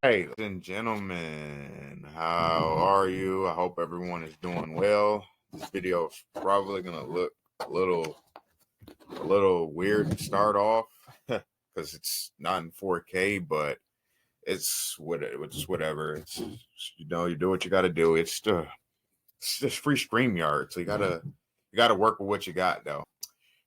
Hey, ladies and gentlemen, how are you? I hope everyone is doing well. This video is probably gonna look a little a little weird to start off because it's not in 4K, but it's whatever. It's you do what you got to do. It's just free StreamYard, so you gotta work with what you got though.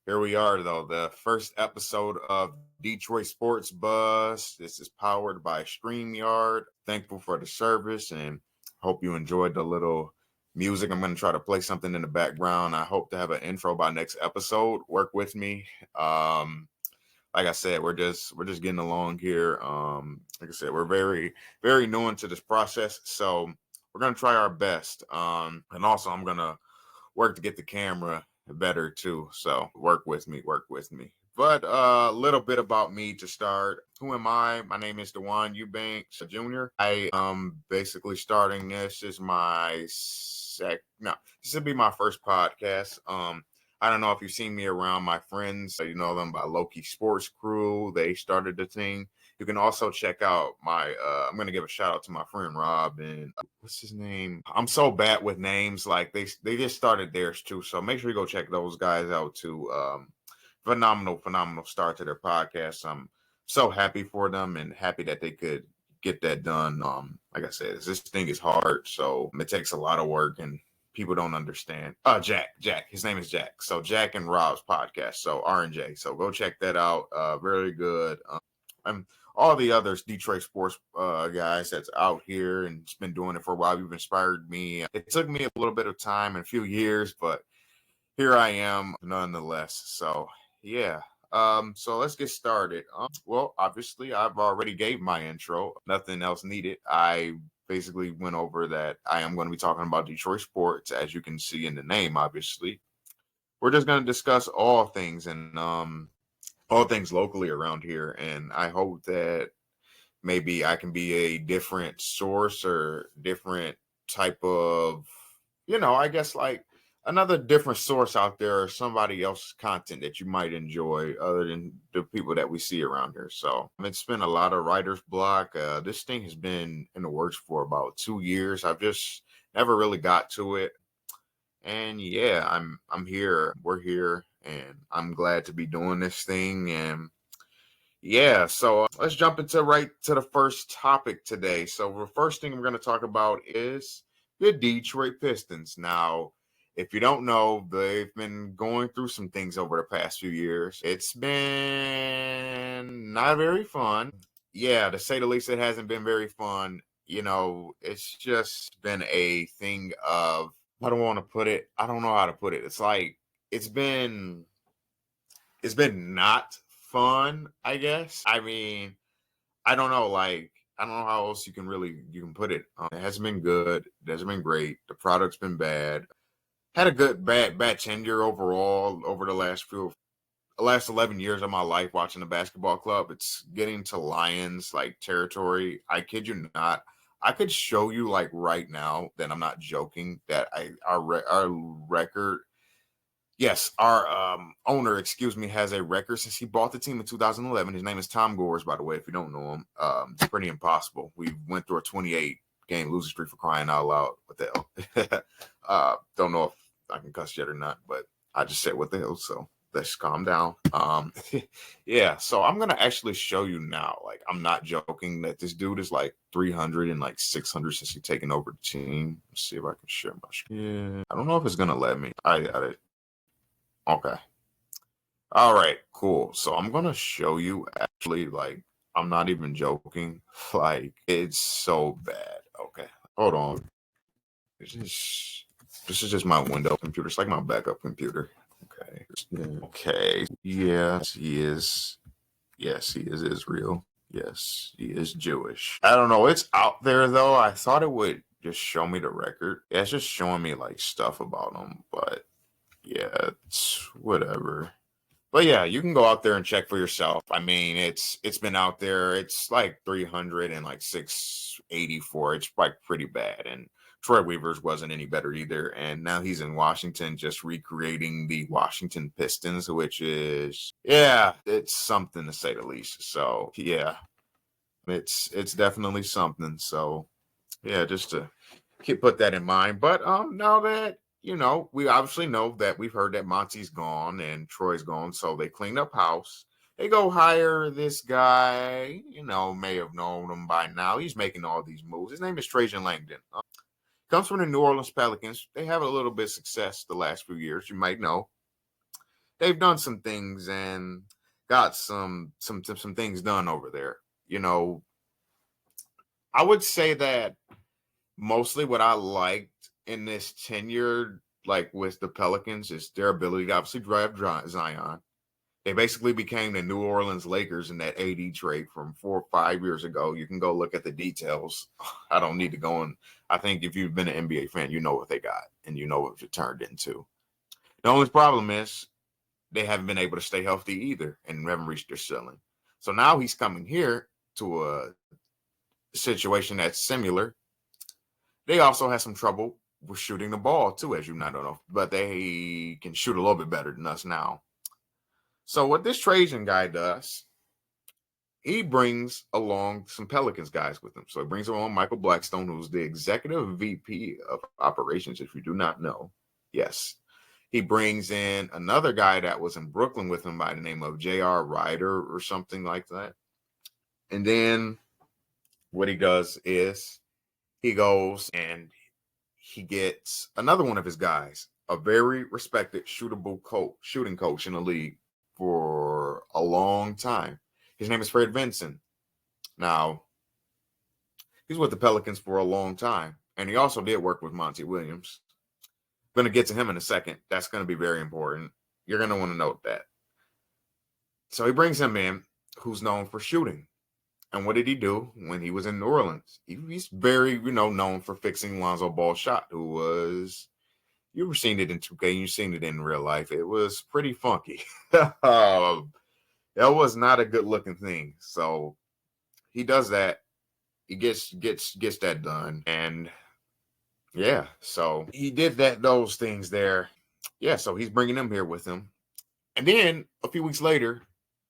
Here we are, though, the first episode of Detroit Sports Buzz. This is powered by StreamYard. Thankful for the service and hope you enjoyed the little music. I'm going to try to play something in the background. I hope to have an intro by next episode. Work with me. Like I said, we're just getting along here. Like I said, we're very, very new into this process. So we're going to try our best. And also, I'm going to work to get the camera better too. So work with me. But a little bit about me to start. Who am I? My name is Dewan Eubanks Jr. I basically starting this is my this will be my first podcast. I don't know if you've seen me around my friends. You know them by Loki Sports Crew. They started the thing. You can also check out my I'm going to give a shout out to my friend Rob and what's his name? I'm so bad with names. Like they just started theirs too. So make sure you go check those guys out too. Phenomenal start to their podcast. I'm so happy for them and happy that they could get that done. Like I said, this thing is hard, so it takes a lot of work and people don't understand. Jack. His name is Jack. So Jack and Rob's podcast. So R&J. So go check that out. Very good. And all the others Detroit sports guys that's out here and it's been doing it for a while. You've inspired me. It took me a little bit of time and a few years, but here I am nonetheless. So yeah. So let's get started. Well, obviously I've already gave my intro. Nothing else needed. I basically went over that I am going to be talking about Detroit sports, as you can see in the name, obviously. We're just going to discuss all things locally around here. And I hope that maybe I can be a different source or different type of, I guess like another different source out there or somebody else's content that you might enjoy other than the people that we see around here. So it's been a lot of writer's block. This thing has been in the works for about 2 years. I've just never really got to it. And yeah, I'm here. We're here and I'm glad to be doing this thing. And yeah, so let's jump into right to the first topic today. So the first thing we're going to talk about is the Detroit Pistons. Now, if you don't know, they've been going through some things over the past few years. It's been not very fun. Yeah, to say the least, it hasn't been very fun. It's just been a thing of, I don't want to put it, I don't know how to put it. It's like, it's been it's been not fun, I guess. I mean, I don't know, like I don't know how else you can put it. It hasn't been good. It hasn't been great. The product's been bad. Had a good bad tenure overall over the last 11 years of my life watching the basketball club. It's getting to Lions like territory. I kid you not. I could show you like right now that I'm not joking that our record. Yes, our owner, excuse me, has a record since he bought the team in 2011. His name is Tom Gores, by the way, if you don't know him. It's pretty impossible. We went through a 28 game losing streak for crying out loud. What the hell? Don't know if I can cuss yet or not, but I just said what the hell, so let's calm down. Yeah, so I'm gonna actually show you now. Like, I'm not joking that this dude is like 300 and like 600 since he's taken over the team. Let's see if I can share my screen. Yeah, I don't know if it's gonna let me. I got it. Okay. All right, cool. So I'm gonna show you actually, like, I'm not even joking. Like, it's so bad. Okay. Hold on. This is just my window computer. It's like my backup computer. Okay. Okay. Yes, he is. Yes, he is Israel. Yes, he is Jewish. I don't know. It's out there though. I thought it would just show me the record. Yeah, it's just showing me like stuff about him, but yeah, it's whatever. But yeah, you can go out there and check for yourself. I mean, it's been out there. It's like 300 and like 684. It's like pretty bad. And Troy Weavers wasn't any better either. And now he's in Washington just recreating the Washington Pistons, which is, yeah, it's something to say the least. So yeah. It's definitely something. So yeah, just to put that in mind. But now that we obviously know that we've heard that Monty's gone and Troy's gone, so they cleaned up house. They go hire this guy. May have known him by now. He's making all these moves. His name is Trajan Langdon. Comes from the New Orleans Pelicans. They have a little bit of success the last few years. You might know they've done some things and got some things done over there. I would say that mostly what I liked in this tenure, like with the Pelicans, is their ability to obviously draft Zion. They basically became the New Orleans Lakers in that AD trade from 4 or 5 years ago. You can go look at the details. I don't need to go in. I think if you've been an NBA fan, you know what they got and you know what it turned into. The only problem is they haven't been able to stay healthy either and haven't reached their ceiling. So now he's coming here to a situation that's similar. They also have some trouble with shooting the ball too, as you not know, but they can shoot a little bit better than us now. So what this Trajan guy does, he brings along some Pelicans guys with him. So he brings along Michael Blackstone, who's the executive VP of operations, if you do not know. Yes. He brings in another guy that was in Brooklyn with him by the name of J.R. Ryder or something like that. And then what he does is he goes and he gets another one of his guys, a very respected shooting coach in the league for a long time. His name is Fred Vinson. Now, he's with the Pelicans for a long time, and he also did work with Monty Williams. Going to get to him in a second. That's going to be very important. You're going to want to note that. So he brings him in, who's known for shooting. And what did he do when he was in New Orleans? He's very, known for fixing Lonzo Ball's shot, who was, you've seen it in 2K, you've seen it in real life. It was pretty funky. That was not a good looking thing. So he does that. He gets that done. And yeah, so he did those things there. Yeah, so he's bringing them here with him. And then a few weeks later,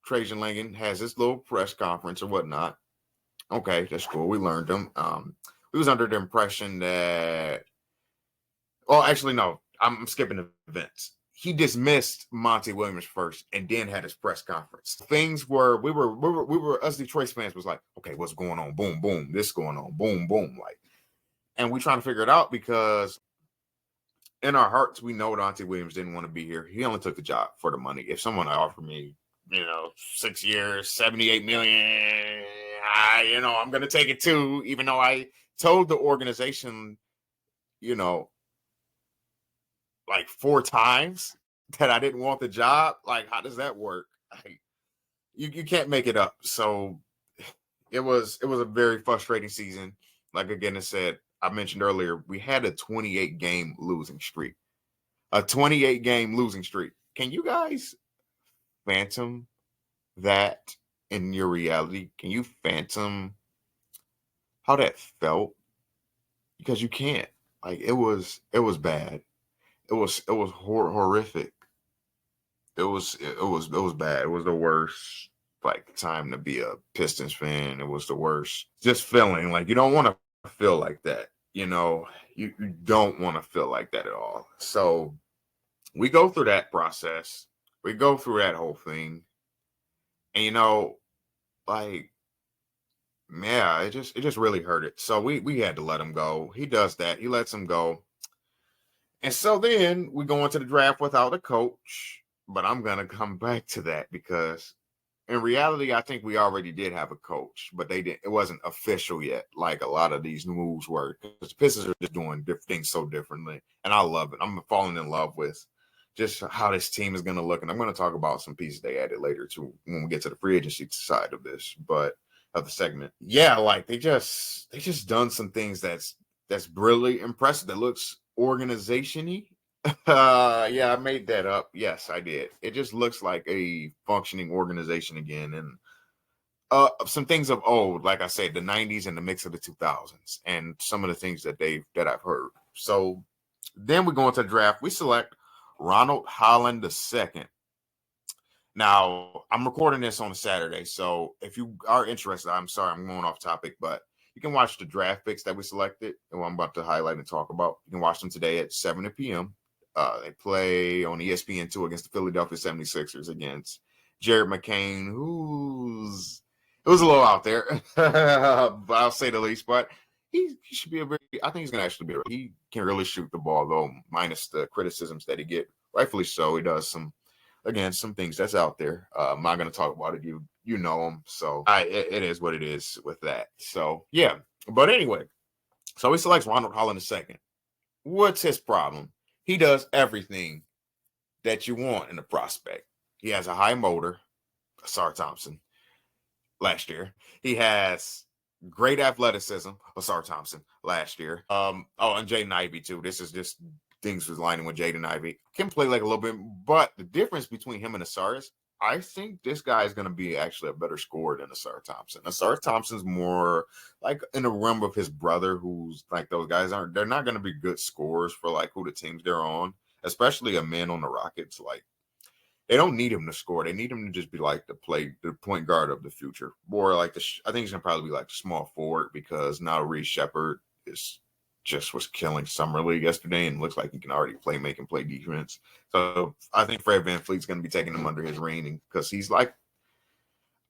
Trajan Langdon has this little press conference or whatnot. Okay, that's cool. We learned them. We was under the impression that, well, actually, no, I'm skipping events. He dismissed Monty Williams first and then had his press conference. Things were, we were, us Detroit fans was like, okay, what's going on? Boom, boom, this going on, boom, boom. Like, and we trying to figure it out because in our hearts, we know Monty Williams didn't want to be here. He only took the job for the money. If someone offered me, 6 years, 78 million, I'm going to take it too, even though I told the organization, like 4 times that I didn't want the job. Like, how does that work? You can't make it up. So it was a very frustrating season. Like, again, I mentioned earlier, we had a 28-game losing streak. A 28-game losing streak. Can you guys phantom that in your reality? Can you phantom how that felt? Because you can't. Like, it was bad. It was horrific. It was bad. It was the worst time to be a Pistons fan. It was the worst. Just feeling like you don't want to feel like that. You don't want to feel like that at all. So we go through that process. We go through that whole thing. And yeah, it just really hurt it. So we had to let him go. He does that. He lets him go. And so then we go into the draft without a coach. But I'm going to come back to that because in reality, I think we already did have a coach, but it wasn't official yet, like a lot of these moves were, because the Pistons are just doing things so differently. And I love it. I'm falling in love with just how this team is going to look. And I'm going to talk about some pieces they added later too when we get to the free agency side of this, but of the segment. Yeah, like they just done some things that's really impressive. That looks organization-y. Yeah, I made that up. Yes, I did. It just looks like a functioning organization again. And some things of old, like I said, the 90s and the mix of the 2000s and some of the things that I've heard. So then we go into the draft. We select Ronald Holland II. Now, I'm recording this on a Saturday, so if you are interested, I'm sorry, I'm going off topic, but you can watch the draft picks that we selected and what I'm about to highlight and talk about. You can watch them today at 7 p.m. They play on ESPN2 against the Philadelphia 76ers against Jared McCain, who's it was a little out there, but I'll say the least. But he should be I think he's going to actually he can really shoot the ball, though, minus the criticisms that he get. Rightfully so. He does some things that's out there. I'm not going to talk about it. You know him. So it is what it is with that. So, yeah. But anyway, so he selects Ronald Holland II. What's his problem? He does everything that you want in a prospect. He has a high motor, Asar Thompson, last year. He has great athleticism, Asar Thompson, last year. And Jaden Ivey, too. This is just things was lining with Jaden Ivey. Can play like a little bit, but the difference between him and Asar is I think this guy is going to be actually a better scorer than Asar Thompson. Asar Thompson's more like in the realm of his brother, who's like those guys they're not going to be good scorers for like who the teams they're on, especially a man on the Rockets. Like they don't need him to score. They need him to just be like the point guard of the future. More like I think he's going to probably be like the small forward because now Reed Shepard was killing Summer League yesterday and looks like he can already make and play defense. So I think Fred VanVleet's going to be taking him under his wing because he's like,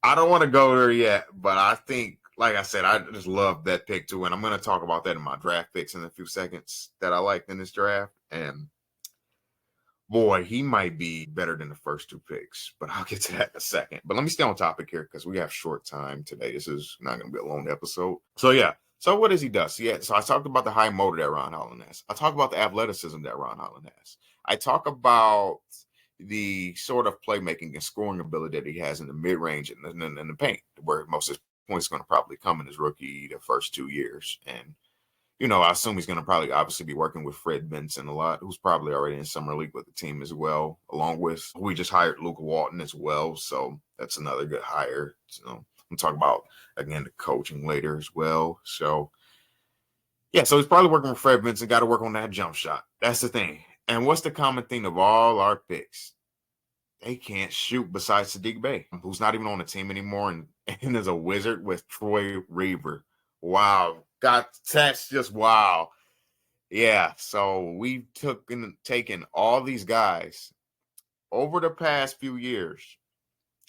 I don't want to go there yet, but I think, like I said, I just love that pick too. And I'm going to talk about that in my draft picks in a few seconds that I liked in this draft. And boy, he might be better than the first two picks, but I'll get to that in a second. But let me stay on topic here because we have short time today. This is not going to be a long episode. So yeah. So what does he do? So I talked about the high motor that Ron Holland has. I talk about the athleticism that Ron Holland has. I talk about the sort of playmaking and scoring ability that he has in the mid-range and in the paint, where most of his points are going to probably come in his rookie the first 2 years. And, I assume he's going to probably obviously be working with Fred Benson a lot, who's probably already in Summer League with the team as well, along with we just hired Luke Walton as well. So that's another good hire. I'm talking about, again, the coaching later as well. So, yeah, so he's probably working with Fred Benson, got to work on that jump shot. That's the thing. And what's the common thing of all our picks? They can't shoot besides Sadiq Bey, who's not even on the team anymore and is a wizard with Troy Reaver. Wow. God, that's just wow. Yeah, so we've taken all these guys over the past few years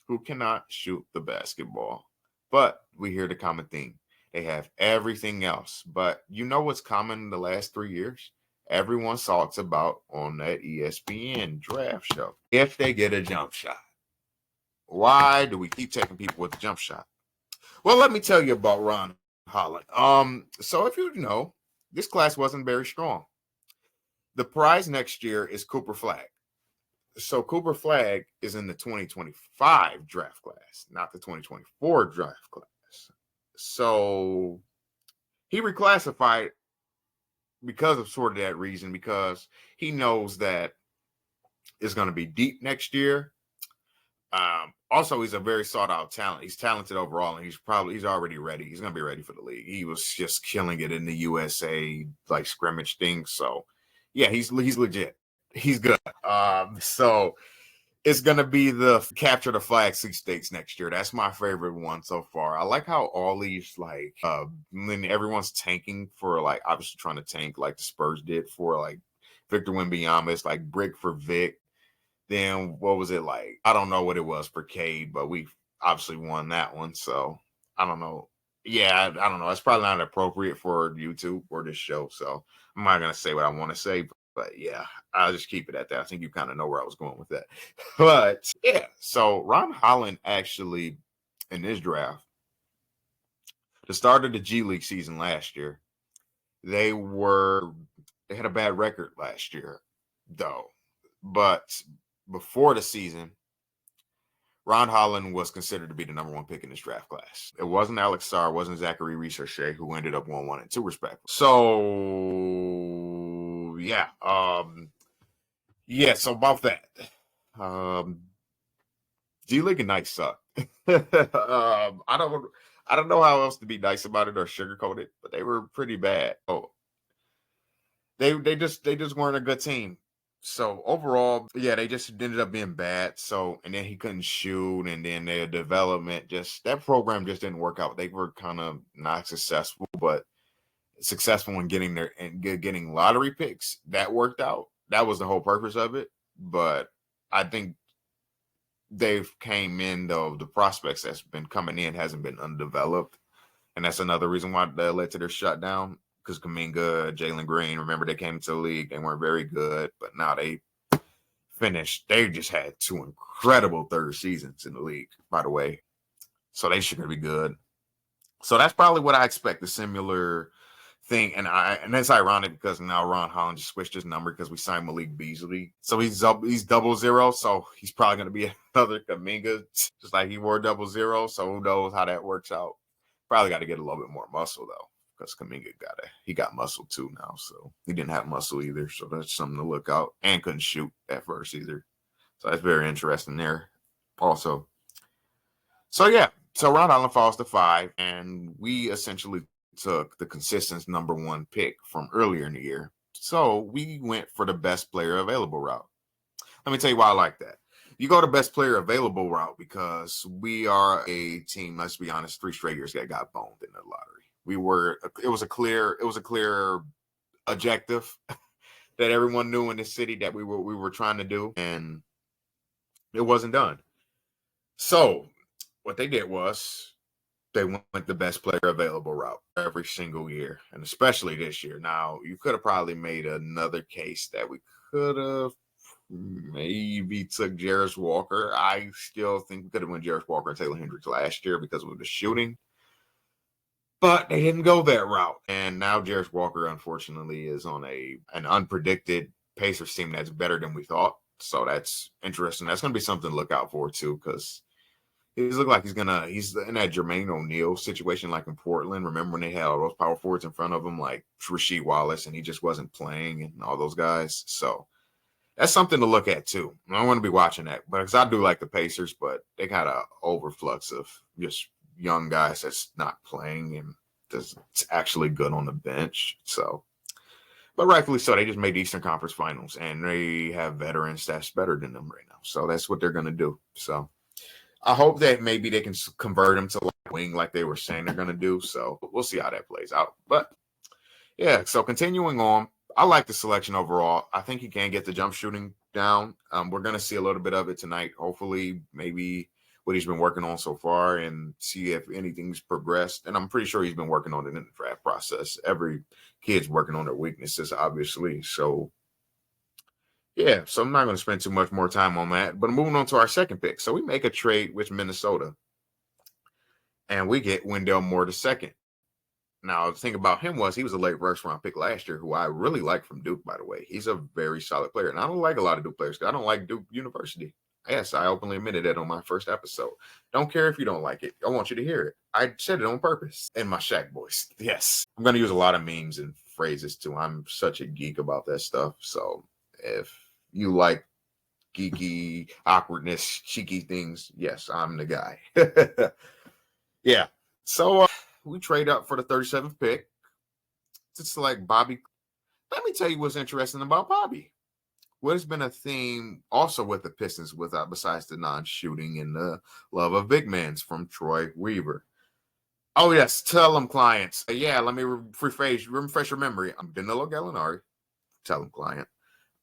who cannot shoot the basketball. But we hear the common theme. They have everything else. But you know what's common in the last 3 years? Everyone talks about on that ESPN draft show. If they get a jump shot. Why do we keep taking people with a jump shot? Well, let me tell you about Ron Holland. So if you know, this class wasn't very strong. The prize next year is Cooper Flagg. So Cooper Flagg is in the 2025 draft class, not the 2024 draft class. So he reclassified because of sort of that reason, because he knows that it's going to be deep next year. Also, he's a very sought out talent. He's talented overall, and he's already ready. He's going to be ready for the league. He was just killing it in the USA like scrimmage thing. So yeah, he's legit. He's good. So it's gonna be the capture the flag sweepstakes next year. That's my favorite one so far. I like how all these when everyone's tanking for like obviously trying to tank like the Spurs did for like Victor Wembanyama, like brick for Vic. Then what was it like? I don't know what it was for Cade, but we obviously won that one. So I don't know. Yeah, I don't know. It's probably not appropriate for YouTube or this show. So I'm not gonna say what I want to say. But yeah, I'll just keep it at that. I think you kind of know where I was going with that. But yeah, so Ron Holland actually in this draft, the start of the G League season last year, they had a bad record last year, though. But before the season, Ron Holland was considered to be the number one pick in this draft class. It wasn't Alex Sarr, it wasn't Zachary Researcher, who ended up 1-1 and 2 respectively. So yeah. So about that. G League and Knights suck. I don't know how else to be nice about it or sugarcoat it, but they were pretty bad. Oh, they just weren't a good team. So overall, yeah, they just ended up being bad. So, and then he couldn't shoot, and then their development just that program just didn't work out. They were kind of not successful, but successful in getting their and getting lottery picks. That worked out. That was the whole purpose of it. But I think they've came in though the prospects that's been coming in hasn't been undeveloped, and that's another reason why that led to their shutdown. Because Kaminga, Jalen Green, remember they came into the league, they weren't very good, but now they finished. They just had two incredible third seasons in the league, by the way. So they should be good. So that's probably what I expect, a similar thing. And that's ironic because now Ron Holland just switched his number because we signed Malik Beasley. So he's 00. So he's probably going to be another Kaminga, just like he wore 00. So who knows how that works out. Probably got to get a little bit more muscle though, because Kaminga got muscle too now. So he didn't have muscle either. So that's something to look out. And couldn't shoot at first either. So that's very interesting there also. So yeah, so Ron Holland falls to 5, and we essentially took the consistent number 1 pick from earlier in the year. So we went for the best player available route. Let me tell you why I like that. You go to best player available route because we are a team, let's be honest, 3 straight years that got boned in the lottery. It was a clear objective that everyone knew in the city that we were trying to do, and it wasn't done. So what they did was they went the best player available route every single year, and especially this year. Now, you could have probably made another case that we could have maybe took Jarris Walker. I still think we could have went Jarris Walker and Taylor Hendricks last year because of the shooting. But they didn't go that route. And now Jarris Walker, unfortunately, is on an unpredicted Pacers team that's better than we thought. So that's interesting. That's going to be something to look out for, too, because he's look like he's in that Jermaine O'Neal situation like in Portland. Remember when they had all those power forwards in front of him, like Rasheed Wallace, and he just wasn't playing and all those guys. So that's something to look at, too. I want to be watching that because I do like the Pacers, but they got an overflux of just young guys that's not playing and that's actually good on the bench. So, but rightfully so, they just made the Eastern Conference Finals, and they have veterans that's better than them right now. So that's what they're going to do. So I hope that maybe they can convert him to like wing like they were saying they're going to do. So we'll see how that plays out. But yeah, so continuing on, I like the selection overall. I think he can get the jump shooting down. We're going to see a little bit of it tonight. Hopefully, maybe what he's been working on so far and see if anything's progressed. And I'm pretty sure he's been working on it in the draft process. Every kid's working on their weaknesses, obviously. So yeah, so I'm not going to spend too much more time on that. But moving on to our second pick. So we make a trade with Minnesota, and we get Wendell Moore the second. Now, the thing about him was he was a late first-round pick last year, who I really like from Duke, by the way. He's a very solid player. And I don't like a lot of Duke players. I don't like Duke University. Yes, I openly admitted that on my first episode. Don't care if you don't like it. I want you to hear it. I said it on purpose in my Shaq voice. Yes. I'm going to use a lot of memes and phrases, too. I'm such a geek about that stuff. So if you like geeky awkwardness, cheeky things, yes, I'm the guy. Yeah. So we trade up for the 37th pick to select Bobby. Let me tell you what's interesting about Bobby. What has been a theme also with the Pistons, besides the non-shooting and the love of big men from Troy Weaver. Oh yes, tell them clients. Yeah, let me refresh your memory. I'm Danilo Gallinari. Tell them client.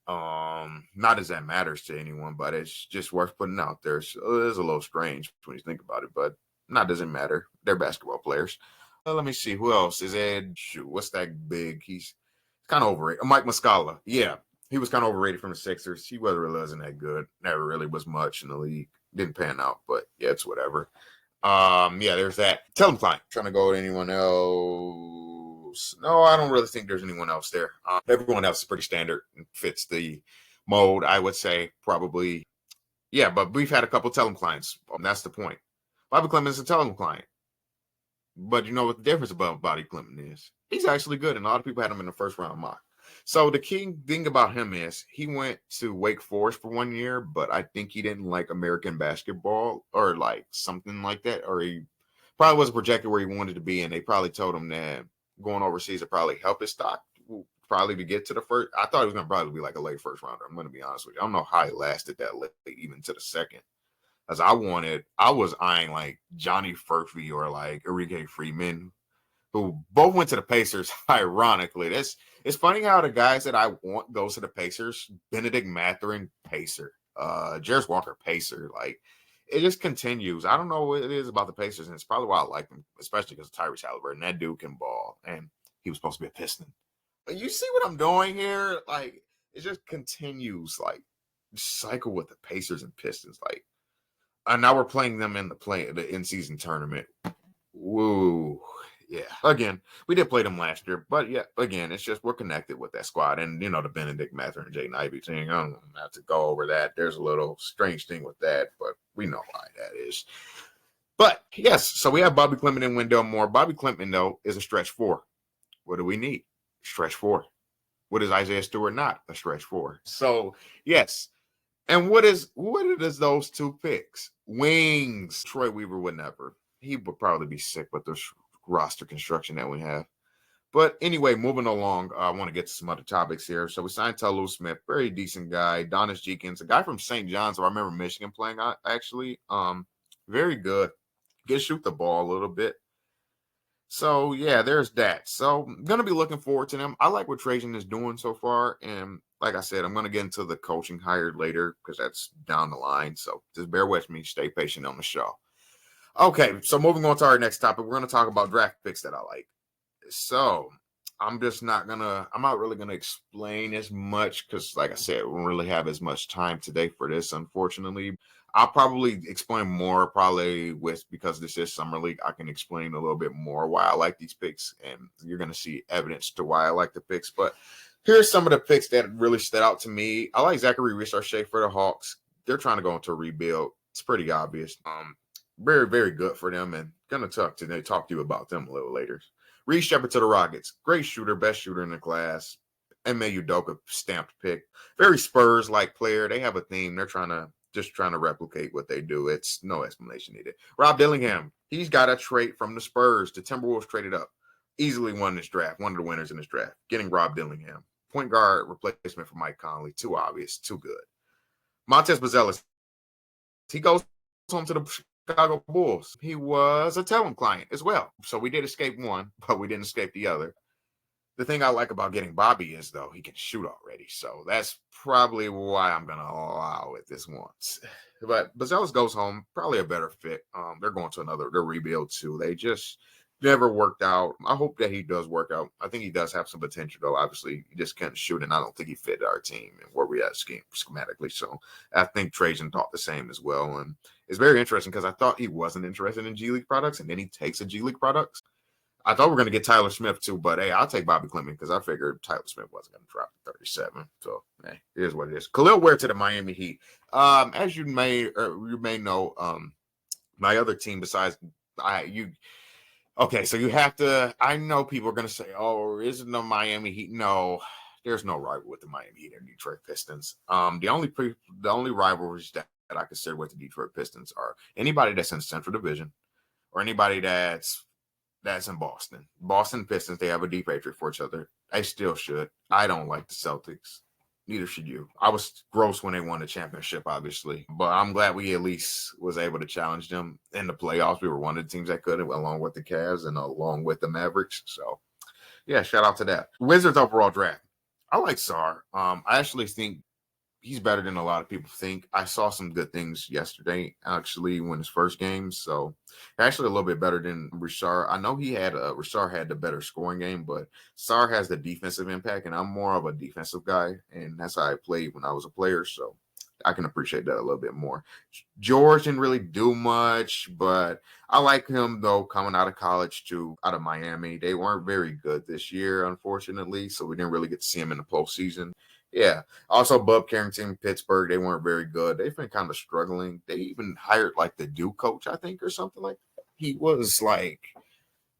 Not as that matters to anyone, but it's just worth putting out there. So it's a little strange when you think about it, but not doesn't matter. They're basketball players. Let me see who else is Ed. What's that big? He's kind of overrated. Mike Muscala. Yeah, he was kind of overrated from the Sixers. He wasn't that good. Never really was much in the league. Didn't pan out, but yeah, it's whatever. Yeah, there's that. Tell him client. Trying to go with anyone else? No, I don't really think there's anyone else there. Everyone else is pretty standard and fits the mold, I would say, probably. Yeah, but we've had a couple tell him clients. That's the point. Bobby Clemens is a tell him client. But you know what the difference about Bobby Clemens is? He's actually good, and a lot of people had him in the first round mock. So the key thing about him is he went to Wake Forest for 1 year, but I think he didn't like American basketball or like something like that, or he probably wasn't projected where he wanted to be, and they probably told him that going overseas would probably help his stock. probably to get to the first. I thought it was going to probably be like a late first rounder. I'm going to be honest with you. I don't know how he lasted that late, even to the second. As I was eyeing like Johnny Furphy or like Enrique Freeman, who both went to the Pacers. Ironically, it's funny how the guys that I want goes to the Pacers. Benedict Mathurin, Pacer. Jarris Walker, Pacer. Like, it just continues. I don't know what it is about the Pacers, and it's probably why I like them, especially because of Tyrese Halliburton. That dude can ball, and he was supposed to be a Piston. But you see what I'm doing here? Like, it just continues, like, cycle with the Pacers and Pistons. Like, and now we're playing them in the in-season tournament. Woo. Yeah. Again, we did play them last year, but yeah, again, it's just we're connected with that squad. And, the Benedict Mathurin and Jaden Ivey thing, I don't have to go over that. There's a little strange thing with that, but we know why that is. But, yes, so we have Bobby Clement and Wendell Moore. Bobby Clement, though, is a stretch four. What do we need? Stretch four. What is Isaiah Stewart not? A stretch four. So, yes. And what is those two picks? Wings. Troy Weaver would never. He would probably be sick with this roster construction that we have. But anyway, moving along, I want to get to some other topics here. So we signed Tolu Smith, very decent guy. Donis Jenkins, a guy from St. John's, I remember Michigan playing actually. Very good. Can shoot the ball a little bit. So, yeah, there's that. So, I'm going to be looking forward to them. I like what Trajan is doing so far. And like I said, I'm going to get into the coaching hire later because that's down the line. So, just bear with me. Stay patient on the show. Okay, so moving on to our next topic, we're going to talk about draft picks that I like. So, I'm not really going to explain as much because, like I said, we don't really have as much time today for this, unfortunately. I'll probably explain more because this is Summer League. I can explain a little bit more why I like these picks, and you're going to see evidence to why I like the picks. But here's some of the picks that really stood out to me. I like Zachary Richarche for the Hawks. They're trying to go into a rebuild. It's pretty obvious. Very, very good for them, and going to talk to you about them a little later. Reed Shepherd to the Rockets. Great shooter, best shooter in the class. Ime Udoka stamped pick. Very Spurs-like player. They have a theme. They're trying to replicate what they do. It's no explanation needed. Rob Dillingham, he's got a trade from the Spurs. The Timberwolves traded up. Easily won this draft. One of the winners in this draft. Getting Rob Dillingham. Point guard replacement for Mike Conley. Too obvious. Too good. Montez Bazelis, he goes home to the Chicago Bulls. He was a Telem client as well. So we did escape one, but we didn't escape the other. The thing I like about getting Bobby is, though, he can shoot already. So that's probably why I'm going to allow it this once. But Bazelis goes home, probably a better fit. They're going to they're rebuild too. They just never worked out. I hope that he does work out. I think he does have some potential, though. Obviously, he just can't shoot, and I don't think he fit our team and where we at schematically. So I think Trajan thought the same as well. And it's very interesting because I thought he wasn't interested in G League products, and then he takes a G League products. I thought we were going to get Tyler Smith too, but hey, I'll take Bobby Clement because I figured Tyler Smith wasn't going to drop to 37. So hey, it is what it is. Khalil Ware to the Miami Heat. As you may know, my other team besides okay, so you have to. I know people are going to say, "Oh, isn't the Miami Heat?" No, there's no rival with the Miami Heat and Detroit Pistons. The only rivalries that I consider with the Detroit Pistons are anybody that's in Central Division or anybody that's in Boston. Boston Pistons, they have a deep hatred for each other. I still should. I don't like the Celtics. Neither should you. I was gross when they won the championship, obviously. But I'm glad we at least was able to challenge them in the playoffs. We were one of the teams that could, along with the Cavs and along with the Mavericks. So, yeah, shout out to that. Wizards overall draft. I like Sarr. I actually think he's better than a lot of people think. I saw some good things yesterday, actually, when his first game. So actually a little bit better than Richard. I know Richard had the better scoring game, but Sarr has the defensive impact, and I'm more of a defensive guy, and that's how I played when I was a player. So I can appreciate that a little bit more. George didn't really do much, but I like him, though, coming out of college, too, out of Miami. They weren't very good this year, unfortunately, so we didn't really get to see him in the postseason. Yeah. Also, Bub Carrington, Pittsburgh, they weren't very good. They've been kind of struggling. They even hired like the Duke coach, I think, or something like that. He was like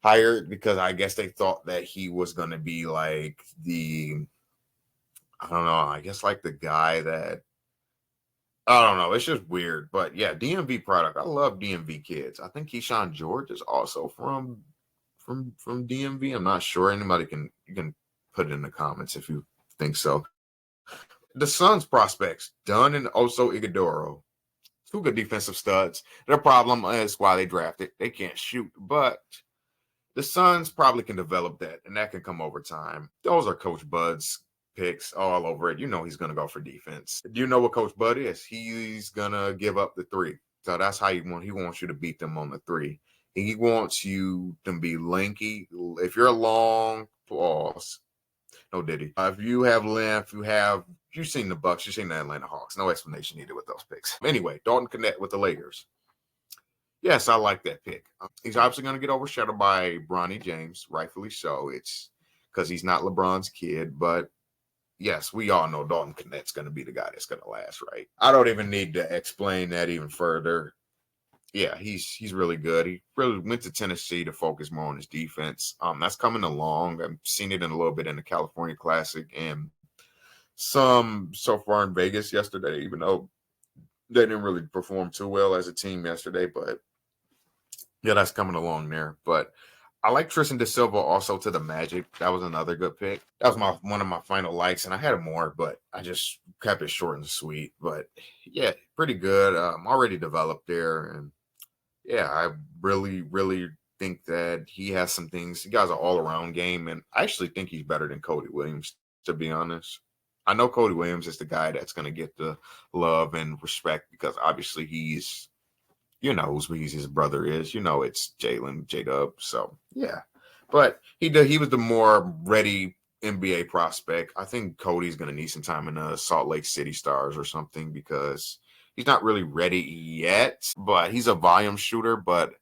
hired because I guess they thought that he was going to be like I don't know, I guess like the guy that, I don't know. It's just weird. But yeah, DMV product. I love DMV kids. I think Keyshawn George is also from DMV. I'm not sure. You can Put it in the comments if you think so. The Suns prospects, Dunn and Oso Ighodaro, two good defensive studs. Their problem is why they drafted. They can't shoot, but the Suns probably can develop that, and that can come over time. Those are Coach Bud's picks all over it. You know he's going to go for defense. Do you know what Coach Bud is? He's going to give up the three. So that's how he wants you to beat them on the three. He wants you to be lanky. If you're long, pause. No Diddy. If you have length, you've seen the Bucks, you've seen the Atlanta Hawks. No explanation needed with those picks. Anyway, Dalton Connect with the Lakers. Yes, I like that pick. He's obviously going to get overshadowed by Bronny James, rightfully so. It's because he's not LeBron's kid, but yes, we all know Dalton Connect's going to be the guy that's going to last, right? I don't even need to explain that even further. Yeah, he's really good. He really went to Tennessee to focus more on his defense. That's coming along. I've seen it in a little bit in the California Classic and some so far in Vegas yesterday, even though they didn't really perform too well as a team yesterday. But yeah, that's coming along there. But I like Tristan De Silva also to the Magic. That was another good pick. That was one of my final likes, and I had more, but I just kept it short and sweet. But yeah, pretty good. Already developed there, and yeah, I really, really think that he has some things. He got an all-around game, and I actually think he's better than Cody Williams, to be honest. I know Cody Williams is the guy that's going to get the love and respect because obviously he's, who his brother is. It's Jalen, J-Dub. So, yeah. But he was the more ready NBA prospect. I think Cody's going to need some time in the Salt Lake City Stars or something because he's not really ready yet, but he's a volume shooter. But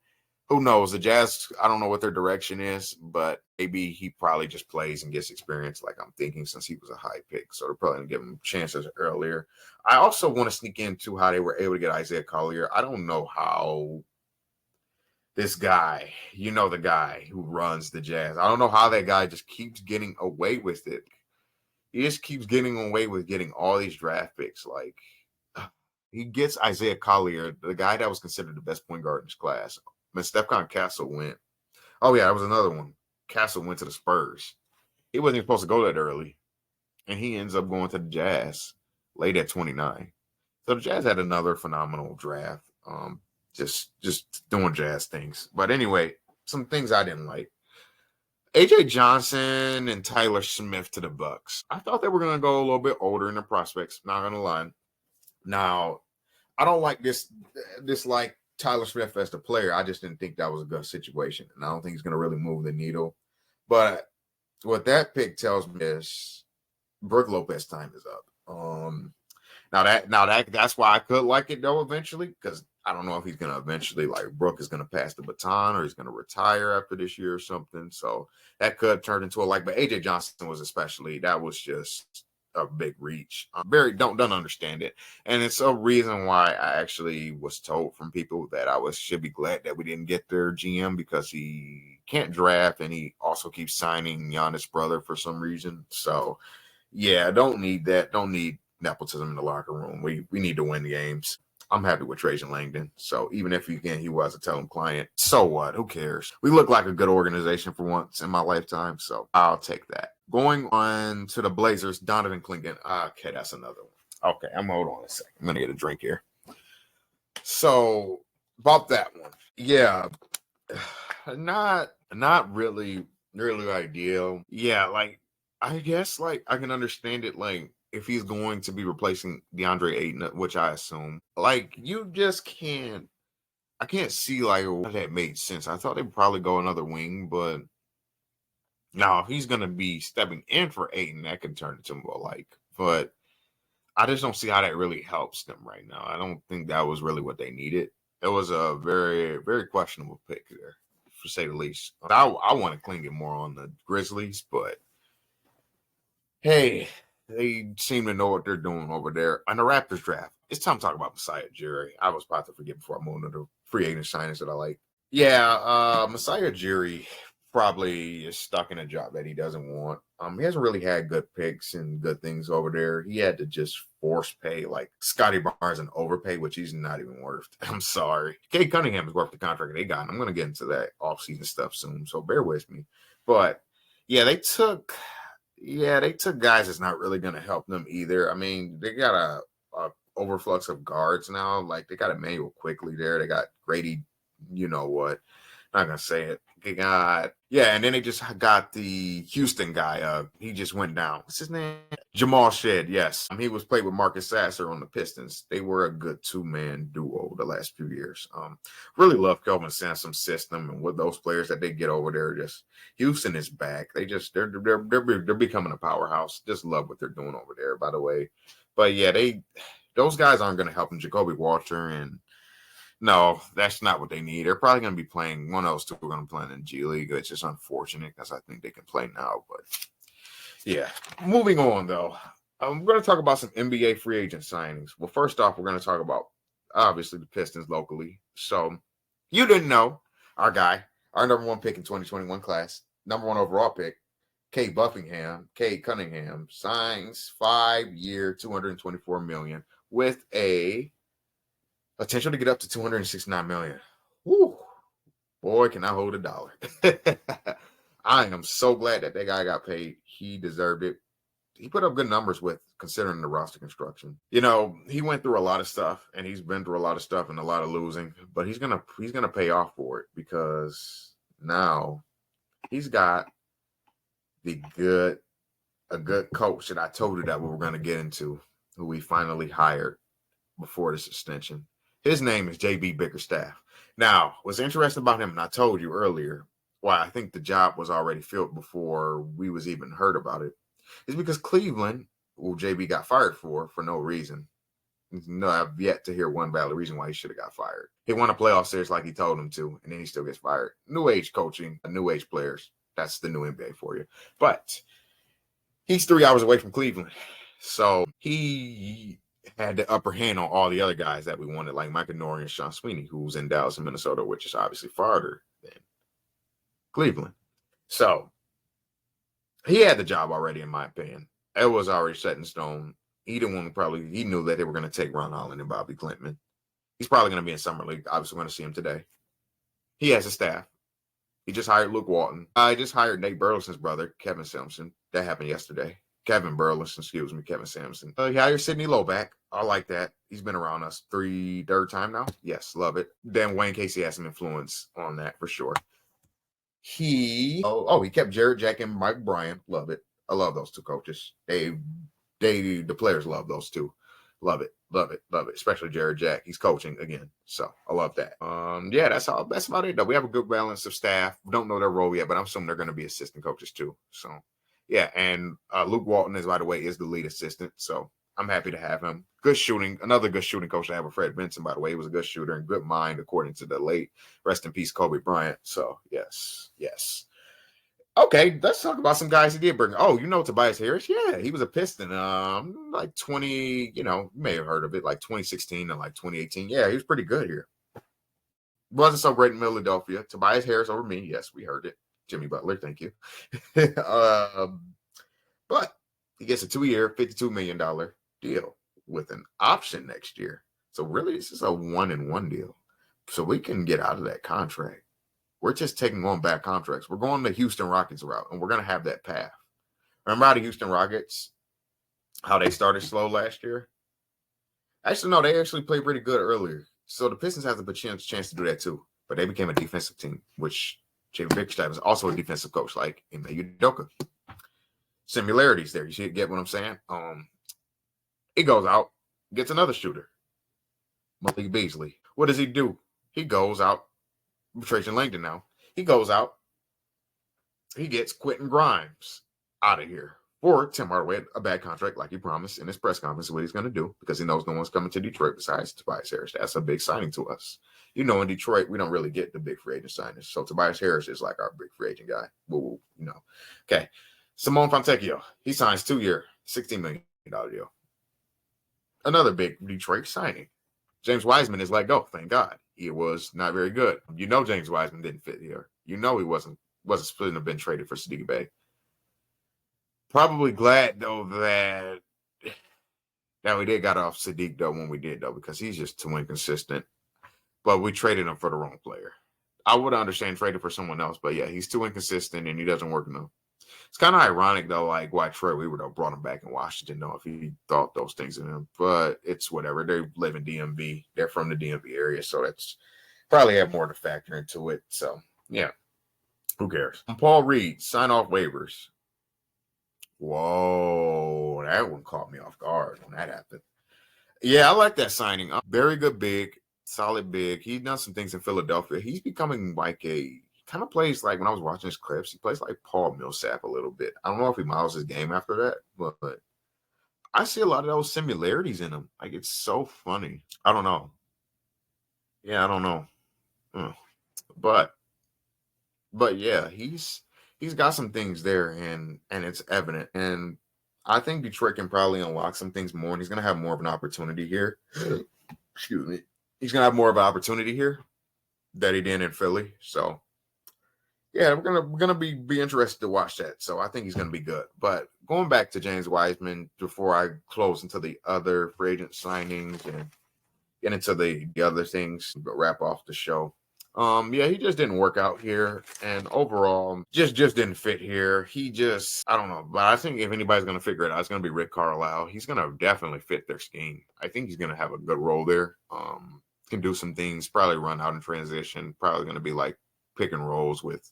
who knows? The Jazz, I don't know what their direction is, but maybe he probably just plays and gets experience like I'm thinking since he was a high pick. So they're probably going to give him chances earlier. I also want to sneak into how they were able to get Isaiah Collier. I don't know how this guy, the guy who runs the Jazz, I don't know how that guy just keeps getting away with it. He just keeps getting away with getting all these draft picks. Like, he gets Isaiah Collier, the guy that was considered the best point guard in his class. When Stephon Castle went. Oh, yeah, that was another one. Castle went to the Spurs. He wasn't even supposed to go that early. And he ends up going to the Jazz late at 29. So the Jazz had another phenomenal draft. Just doing Jazz things. But anyway, some things I didn't like. AJ Johnson and Tyler Smith to the Bucks. I thought they were going to go a little bit older in the prospects. Not going to lie. Now, I don't like this like Tyler Smith as the player. I just didn't think that was a good situation. And I don't think he's going to really move the needle. But what that pick tells me is Brook Lopez time is up. That's why I could like it though eventually, because I don't know if he's going to eventually, like Brook is going to pass the baton or he's going to retire after this year or something. So that could turn into but AJ Johnson that was just a big reach. Don't understand it. And it's a reason why I actually was told from people that should be glad that we didn't get their GM because he can't draft and he also keeps signing Giannis' brother for some reason. So yeah, don't need that. Don't need nepotism in the locker room. We need to win the games. I'm happy with Trajan Langdon. So even if he was a Tell-Him client, so what? Who cares? We look like a good organization for once in my lifetime, so I'll take that. Going on to the Blazers, Donovan Clingan. Okay, that's another one. Okay, hold on a second. I'm going to get a drink here. So about that one. Yeah, not really ideal. Yeah, I guess I can understand it if he's going to be replacing DeAndre Ayton, which I assume, you just can't. I can't see what that made sense. I thought they'd probably go another wing, but now if he's gonna be stepping in for Ayton, that can turn into more But I just don't see how that really helps them right now. I don't think that was really what they needed. It was a very, very questionable pick there, to say the least. I want to cling it more on the Grizzlies, but hey. They seem to know what they're doing over there. On the Raptors draft, it's time to talk about Masai Ujiri. I was about to forget before I moved into the free agent signings that I like. Yeah, Masai Ujiri probably is stuck in a job that he doesn't want. He hasn't really had good picks and good things over there. He had to just force pay Scotty Barnes and overpay, which he's not even worth. I'm sorry. Kate Cunningham is worth the contract they got. I'm going to get into that offseason stuff soon, so bear with me. But yeah, they took yeah, they took guys that's not really going to help them either. I mean, they got a overflux of guards now. Like they got Emmanuel quickly there. They got Grady, you know what? Not gonna say it. They got yeah, and then they just got the Houston guy. He just went down. What's his name? Jamal Shed. Yes, he was played with Marcus Sasser on the Pistons. They were a good two-man duo the last few years. Really love Kelvin Sampson's system and what those players that they get over there. Just Houston is back. They're becoming a powerhouse. Just love what they're doing over there. By the way, but yeah, those guys aren't going to help them. Jacoby Walter and no, that's not what they need. They're probably going to be playing. One of those two are going to play in the G League. It's just unfortunate because I think they can play now. But yeah, moving on though, I'm going to talk about some NBA free agent signings. Well, first off, we're going to talk about obviously the Pistons locally. So you didn't know our guy, our number one pick in 2021 class, number one overall pick, Cade Cunningham signs 5-year, $224 million with a potential to get up to $269 million. Woo. Boy, can I hold a dollar. I am so glad that guy got paid. He deserved it. He put up good numbers with considering the roster construction. You know, he went through a lot of stuff and he's been through a lot of stuff and a lot of losing, but he's gonna pay off for it because now he's got a good coach that I told you that we were gonna get into, who we finally hired before this extension. His name is JB Bickerstaff. Now, what's interesting about him, and I told you earlier why I think the job was already filled before we was even heard about it, is because Cleveland, who JB got fired for no reason. No, I've yet to hear one valid reason why he should have got fired. He won a playoff series like he told him to, and then he still gets fired. New age coaching, new age players. That's the new NBA for you. But he's 3 hours away from Cleveland. So he had the upper hand on all the other guys that we wanted, like Micah Nori and Sean Sweeney, who's in Dallas and Minnesota, which is obviously farther than Cleveland. So he had the job already, in my opinion. It was already set in stone. He didn't want to he knew that they were going to take Ron Holland and Bobby Clinton. He's probably going to be in Summer League. Obviously, we're going to see him today. He has a staff. He just hired Luke Walton. I just hired Nate Burleson's brother, Kevin Sampson. That happened yesterday. Kevin Sampson. He hired Sidney Loback. I like that. He's been around us third time now. Yes, love it. Then Wayne Casey has some influence on that for sure. He kept Jared Jack and Mike Bryan. Love it. I love those two coaches. The players love those two. Love it. Especially Jared Jack. He's coaching again. So I love that. Yeah, that's about it though. We have a good balance of staff. We don't know their role yet, but I'm assuming they're going to be assistant coaches too. So yeah, and Luke Walton is, by the way, is the lead assistant. So I'm happy to have him. Good shooting. Another good shooting coach to have with Fred Vinson, by the way. He was a good shooter and good mind, according to the late, rest in peace, Kobe Bryant. So yes. Okay, let's talk about some guys he did bring. Oh, you know Tobias Harris? Yeah, he was a Piston. Like 20, you may have heard of it, like 2016 and like 2018. Yeah, he was pretty good here. Wasn't so great in Philadelphia. Tobias Harris over me. Yes, we heard it. Jimmy Butler, thank you. But he gets a 2-year, $52 million deal with an option next year. So really, this is a 1-and-1 deal. So we can get out of that contract. We're just taking on bad contracts. We're going the Houston Rockets route, and we're going to have that path. Remember how the Houston Rockets, how they started slow last year? Actually, no, they actually played pretty good earlier. So the Pistons have the chance to do that too. But they became a defensive team, which Jay Bickerstaff is also a defensive coach, like Ime Udoka. Similarities there. You get what I'm saying? He goes out, gets another shooter, Malik Beasley. What does he do? He goes out. Trajan Langdon now. He goes out. He gets Quentin Grimes out of here for Tim Hardaway, a bad contract, like he promised in his press conference, what he's going to do, because he knows no one's coming to Detroit besides Tobias Harris. That's a big signing to us. In Detroit, we don't really get the big free agent signings. So Tobias Harris is like our big free agent guy. Okay. Simone Fontecchio, he signs 2-year, $16 million deal. Another big Detroit signing. James Wiseman is let go, thank God. He was not very good. James Wiseman didn't fit here. He wasn't splitting have been traded for Saddiq Bey. Probably glad though that we did got off Saddiq though when we did though, because he's just too inconsistent. But we traded him for the wrong player. I would understand trading for someone else, but yeah, he's too inconsistent and he doesn't work enough. It's kind of ironic though, like why Troy Weaver though brought him back in Washington. Though if he thought those things in him, but it's whatever. They live in DMV. They're from the DMV area, so that's probably have more to factor into it. So yeah, who cares? Paul Reed sign off waivers. Whoa, that one caught me off guard when that happened. Yeah, I like that signing. Very good big, solid big. He's done some things in Philadelphia. He's becoming like a kind of plays like when I was watching his clips, he plays like Paul Millsap a little bit. I don't know if he models his game after that, but I see a lot of those similarities in him. Like it's so funny. I don't know. Yeah, I don't know. But yeah, he's got some things there and it's evident. And I think Detroit can probably unlock some things more, and he's gonna have more of an opportunity here. Excuse me. He's gonna have more of an opportunity here that he did in Philly. So yeah, we're gonna be interested to watch that. So I think he's gonna be good. But going back to James Wiseman before I close into the other free agent signings and get into the other things, but wrap off the show. Yeah, he just didn't work out here, and overall, just didn't fit here. He just, I don't know, but I think if anybody's gonna figure it out, it's gonna be Rick Carlisle. He's gonna definitely fit their scheme. I think he's gonna have a good role there. Can do some things, probably run out in transition. Probably gonna be like pick and rolls with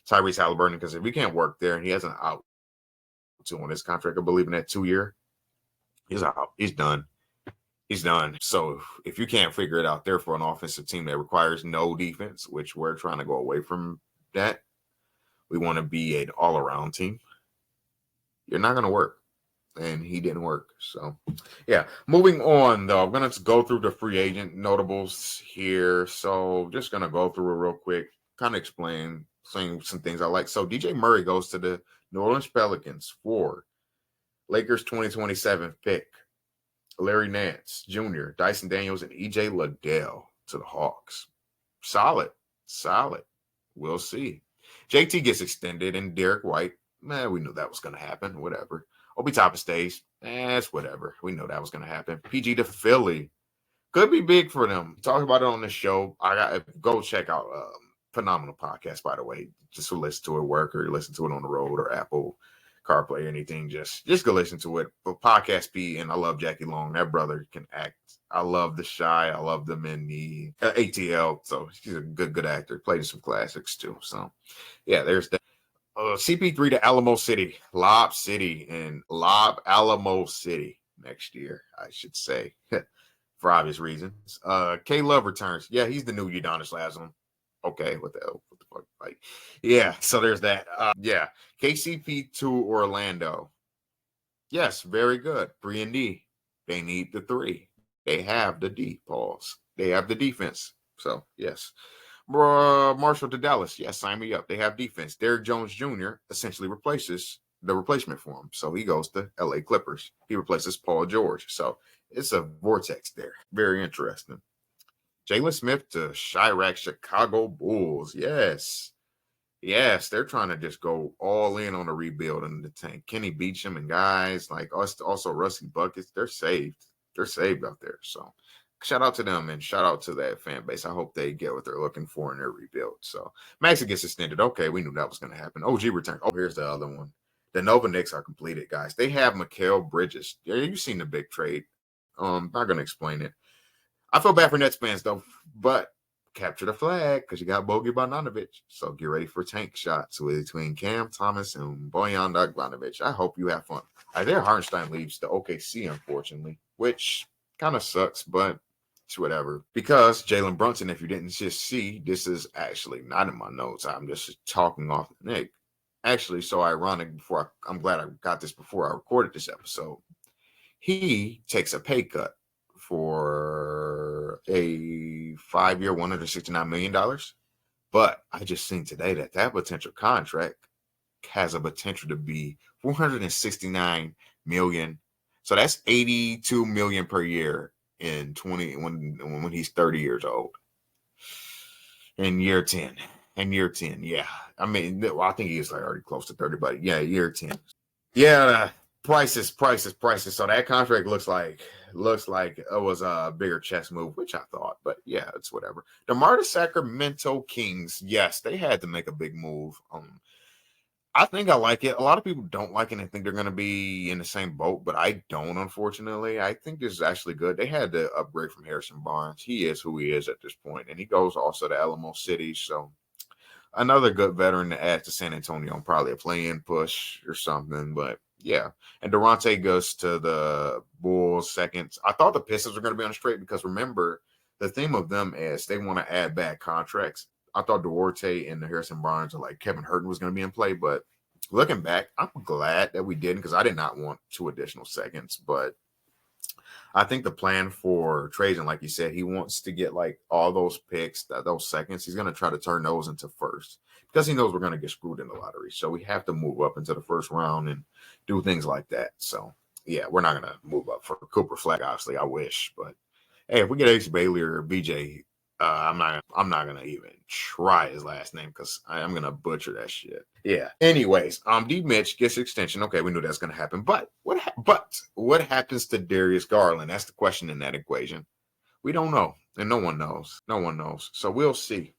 Tyrese Halliburton, because if he can't work there and he has an out to on his contract, I believe in that 2-year, he's out. He's done. He's done. So if you can't figure it out there for an offensive team that requires no defense, which we're trying to go away from that, we want to be an all-around team, you're not going to work. And he didn't work. So, yeah. Moving on, though, I'm going to go through the free agent notables here. So just going to go through it real quick, kind of explain some things I like. So DJ Murray goes to the New Orleans Pelicans for Lakers 2027 pick. Larry Nance Jr., Dyson Daniels, and EJ Liddell to the Hawks. Solid. We'll see. JT gets extended, and Derek White, we knew that was going to happen. Whatever. Obi Toppin stays. It's whatever. We know that was going to happen. PG to Philly. Could be big for them. Talked about it on the show. I got go check out phenomenal podcast, by the way. Just to listen to it work or listen to it on the road or Apple CarPlay or anything. Just go listen to it. But podcast P, and I love Jackie Long. That brother can act. I love The Shy. I love them in the ATL. So he's a good actor. Played in some classics too. So yeah, there's that. CP3 to Alamo City, Lob Alamo City next year, I should say, for obvious reasons. K Love returns. Yeah, he's the new Udonis Haslam. Okay, what the fuck? Like, yeah, so there's that. Yeah, KCP to Orlando. Yes, very good. 3 and D. They need the 3. They have the D, pause. They have the defense. So, yes. Marshall to Dallas. Yes, sign me up. They have defense. Derrick Jones Jr. essentially replaces the replacement for him. So he goes to LA Clippers. He replaces Paul George. So it's a vortex there. Very interesting. Jalen Smith to Chirac Chicago Bulls. Yes, they're trying to just go all in on the rebuild and the tank. Kenny Beecham and guys like us, also Rusty Buckets, they're saved. They're saved out there. So shout out to them and shout out to that fan base. I hope they get what they're looking for in their rebuild. So Maxey gets extended. Okay, we knew that was going to happen. OG return. Oh, here's the other one. The Nova Knicks are completed, guys. They have Mikal Bridges. Yeah, you've seen the big trade. Not going to explain it. I feel bad for Nets fans, though, but capture the flag because you got Bogey Bogdanovic. So get ready for tank shots between Cam Thomas and Bojan Bogdanovic. I hope you have fun. Isaiah Hartenstein leaves to OKC, unfortunately, which kind of sucks, but it's whatever. Because Jalen Brunson, if you didn't just see, this is actually not in my notes. I'm just talking off the neck. Actually, so ironic. I'm glad I got this before I recorded this episode. He takes a pay cut for a 5-year, $169 million. But I just seen today that potential contract has a potential to be $469 million. So that's $82 million per year in when he's 30 years old. In year 10. Yeah. I mean, well, I think he is like already close to 30, but yeah, year 10. Yeah, prices. So that contract looks like it was a bigger chess move, which I thought, but yeah, it's whatever. DeMar to Sacramento Kings, yes, they had to make a big move. I think I like it. A lot of people don't like it and think they're going to be in the same boat, but I don't, unfortunately. I think this is actually good. They had to upgrade from Harrison Barnes. He is who he is at this point, and he goes also to Alamo City. So another good veteran to add to San Antonio, probably a play-in push or something. But yeah, and Durante goes to the Bulls second. I thought the Pistons were going to be on the straight because remember, the theme of them is they want to add back contracts. I thought Duarte and the Harrison Barnes or like Kevin Herten was going to be in play, but looking back, I'm glad that we didn't because I did not want 2 additional seconds. But I think the plan for Trajan, like you said, he wants to get like all those picks, those seconds. He's going to try to turn those into first because he knows we're going to get screwed in the lottery. So we have to move up into the first round and do things like that. So yeah, we're not going to move up for Cooper Flag. Obviously, I wish, but hey, if we get Ace Bailey or BJ, I'm not gonna even try his last name because I'm gonna butcher that shit. Yeah. Anyways, D Mitch gets extension. Okay, we knew that's gonna happen. But what happens to Darius Garland? That's the question in that equation. We don't know, and no one knows. No one knows. So we'll see.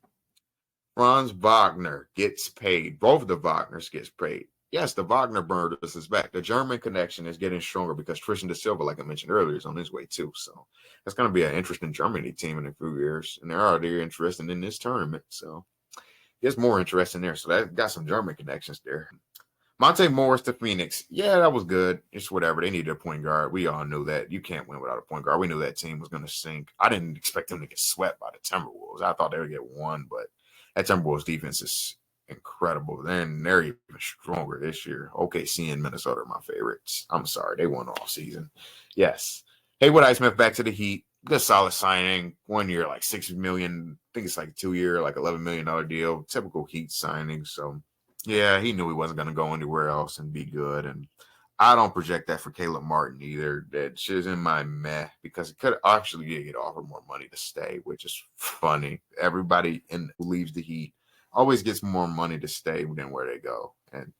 Franz Wagner gets paid. Both of the Wagners gets paid. Yes, the Wagner Brothers is back. The German connection is getting stronger because Tristan da Silva, like I mentioned earlier, is on his way too. So that's going to be an interesting Germany team in a few years. And they're already interested in this tournament. So it's more interesting there. So that got some German connections there. Monte Morris to Phoenix. Yeah, that was good. It's whatever. They needed a point guard. We all knew that. You can't win without a point guard. We knew that team was going to sink. I didn't expect them to get swept by the Timberwolves. I thought they would get one, but that Timberwolves defense is incredible. Then they're even stronger this year. OKC and Minnesota are my favorites. I'm sorry. They won all season. Yes. Haywood Highsmith back to the Heat. Good solid signing. 1 year, like $6 million. I think it's like 2 year, like $11 million deal. Typical Heat signing. So yeah, he knew he wasn't going to go anywhere else and be good. And I don't project that for Caleb Martin either. That shit's in my meh because it could actually get offered more money to stay, which is funny. Everybody who leaves the Heat always gets more money to stay than where they go. And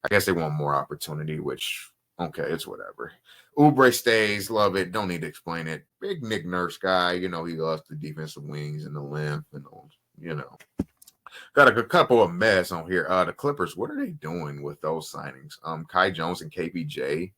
I guess they want more opportunity, which, okay, it's whatever. Oubre stays, love it. Don't need to explain it. Big Nick Nurse guy, he loves the defensive wings and the length and all, Got a couple of mess on here. The Clippers, what are they doing with those signings? Kai Jones and KPJ,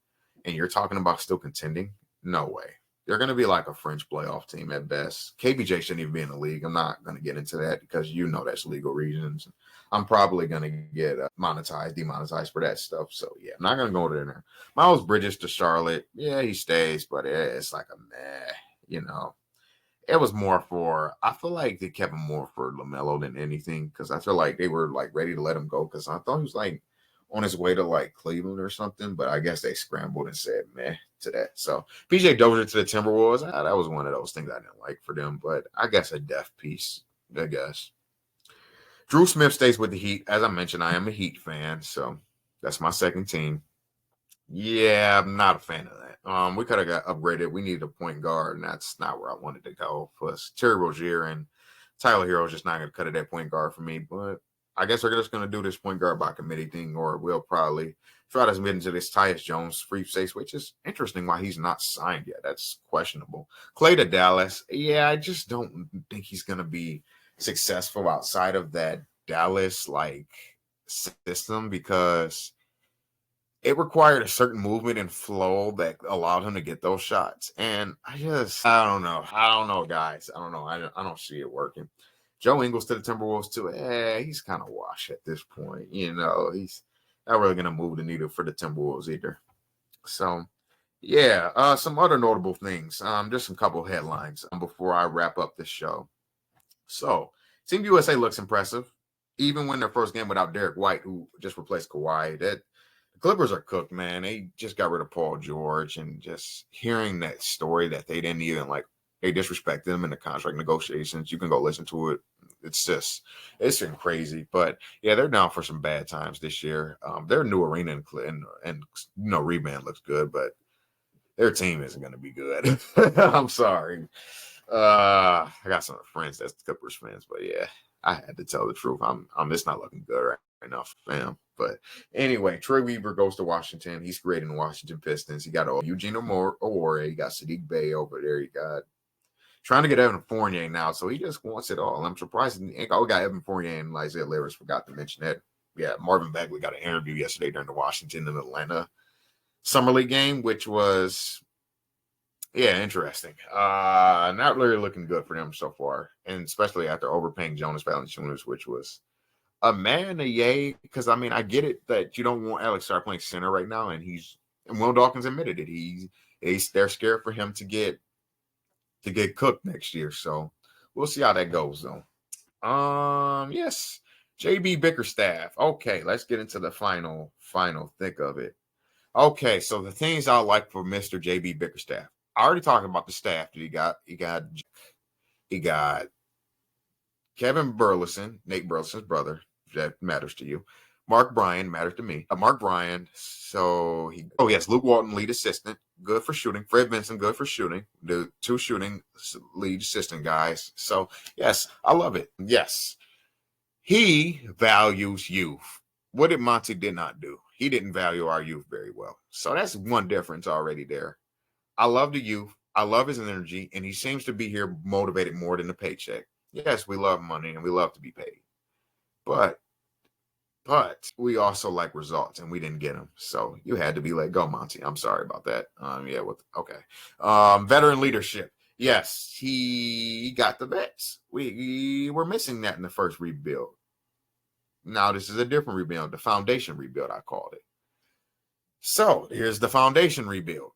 and you're talking about still contending? No way. They're going to be like a French playoff team at best. KPJ shouldn't even be in the league. I'm not going to get into that because that's legal reasons. I'm probably going to get demonetized for that stuff. So, yeah, I'm not going to go there. Miles Bridges to Charlotte. Yeah, he stays, but it's like a meh, It was more I feel like they kept him more for LaMelo than anything because I feel like they were like ready to let him go because I thought he was like on his way to like Cleveland or something, but I guess they scrambled and said meh to that. So PJ Dozier to the Timberwolves, that was one of those things I didn't like for them, but I guess a death piece, I guess. Drew Smith stays with the Heat. As I mentioned, I am a Heat fan, so that's my second team. Yeah, I'm not a fan of that. We could have got upgraded. We needed a point guard, and that's not where I wanted to go. Plus, Terry Rozier and Tyler Hero is just not going to cut it that point guard for me. But I guess we're just going to do this point guard by committee thing, or we'll probably try to submit into this Tyus Jones free space, which is interesting why he's not signed yet. That's questionable. Clay to Dallas. Yeah, I just don't think he's going to be successful outside of that Dallas system because it required a certain movement and flow that allowed him to get those shots. And I don't know. I don't know, guys. I don't know. I don't see it working. Joe Ingles to the Timberwolves too. He's kind of washed at this point. He's not really going to move the needle for the Timberwolves either. So, yeah, some other notable things. Just some couple headlines before I wrap up this show. So, Team USA looks impressive, even when their first game without Derek White, who just replaced Kawhi. The Clippers are cooked, man. They just got rid of Paul George, and just hearing that story that they didn't even they disrespect them in the contract negotiations. You can go listen to it. It's been crazy. But yeah, they're down for some bad times this year. Their new arena and Reband looks good, but their team isn't going to be good. I'm sorry. I got some friends that's Clippers fans, but yeah, I had to tell the truth. It's not looking good right now, fam. But anyway, Troy Weaver goes to Washington. He's creating the Washington Pistons. He got Eugene Awore. He got Sadiq Bey over there. He got trying to get Evan Fournier now, so he just wants it all. I'm surprised we got Evan Fournier and Isaiah Livers. Forgot to mention that. Marvin Bagley got an interview yesterday during the Washington and Atlanta Summer League game, which was, interesting. Not really looking good for them so far, and especially after overpaying Jonas Valanciunas, which was a man, a yay. Because I mean, I get it that you don't want Alex Sarr playing center right now, and Will Dawkins admitted it. They're scared for him to get cooked next year. So we'll see how that goes, though. Yes, JB Bickerstaff. Okay, let's get into the final thick of it. Okay, so the things I like for Mr. JB Bickerstaff. I already talked about the staff that he got. He got Kevin Burleson, Nate Burleson's brother. If that matters to you. Mark Bryan matters to me. Mark Bryan. So Luke Walton, lead assistant, good for shooting. Fred Vinson, good for shooting. The two shooting lead assistant guys. So yes, I love it. Yes, he values youth. What did Monty did not do? He didn't value our youth very well. So that's one difference already there. I love the youth. I love his energy, and he seems to be here motivated more than the paycheck. Yes, we love money and we love to be paid, but we also like results, and we didn't get them. So you had to be let go, Monty. I'm sorry about that. Veteran leadership. Yes, he got the vets. We were missing that in the first rebuild. Now this is a different rebuild, the foundation rebuild, I called it. So here's the foundation rebuild.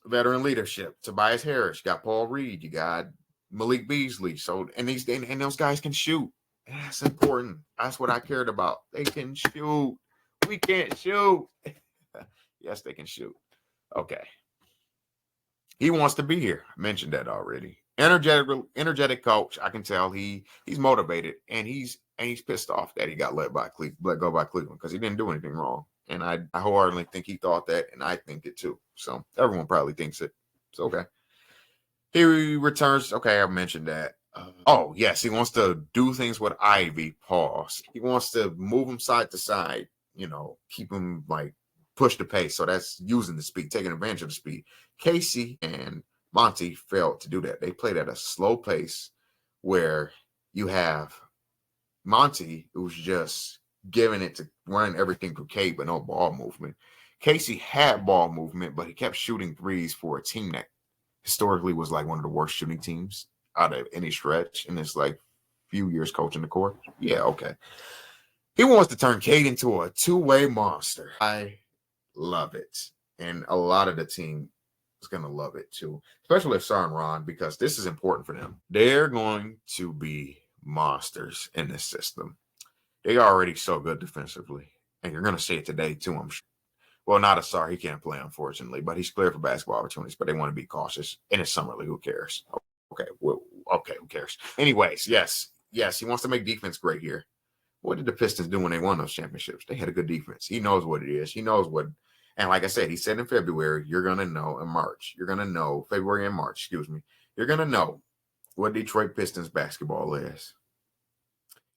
Veteran leadership. Tobias Harris, got Paul Reed, you got Malik Beasley. So and those guys can shoot. That's important. That's what I cared about. They can shoot. We can't shoot. Yes, they can shoot. Okay. He wants to be here. I mentioned that already. Energetic coach. I can tell he's motivated, and he's pissed off that he got let go by Cleveland because he didn't do anything wrong. And I wholeheartedly think he thought that, and I think it too. So everyone probably thinks it. It's okay. He returns. Okay, I mentioned that. Yes, he wants to do things with Ivy. Pause. He wants to move him side to side. Keep him push the pace. So that's using the speed, taking advantage of the speed. Casey and Monty failed to do that. They played at a slow pace where you have Monty, who's just giving it to running everything through Cade, but no ball movement. Casey had ball movement, but he kept shooting threes for a team that historically was one of the worst shooting teams out of any stretch in this few years coaching the court. Yeah, okay. He wants to turn Cade into a two-way monster. I love it. And a lot of the team is going to love it too, especially if Sarr and Ron, because this is important for them. They're going to be monsters in this system. They are already so good defensively. And you're going to see it today too, I'm sure. Well, not a Sarr. He can't play, unfortunately, but he's clear for basketball opportunities, but they want to be cautious. And it's summer league. Who cares? Okay, who cares? Anyways, yes, he wants to make defense great here. What did the Pistons do when they won those championships? They had a good defense. He knows what it is. He knows what, and like I said, he said in February, you're going to know in March. You're going to know, February and March, excuse me. You're going to know what Detroit Pistons basketball is.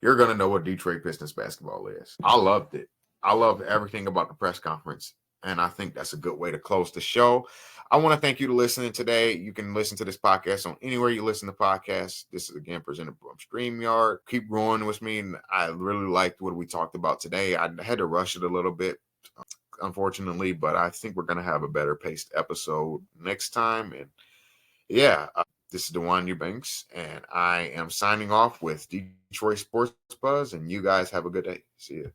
You're going to know what Detroit Pistons basketball is. I loved it. I loved everything about the press conference, and I think that's a good way to close the show. I want to thank you for listening today. You can listen to this podcast on anywhere you listen to podcasts. This is, again, presented from StreamYard. Keep growing with me. And I really liked what we talked about today. I had to rush it a little bit, unfortunately, but I think we're going to have a better paced episode next time. And this is DeJuan Eubanks, and I am signing off with Detroit Sports Buzz, and you guys have a good day. See you.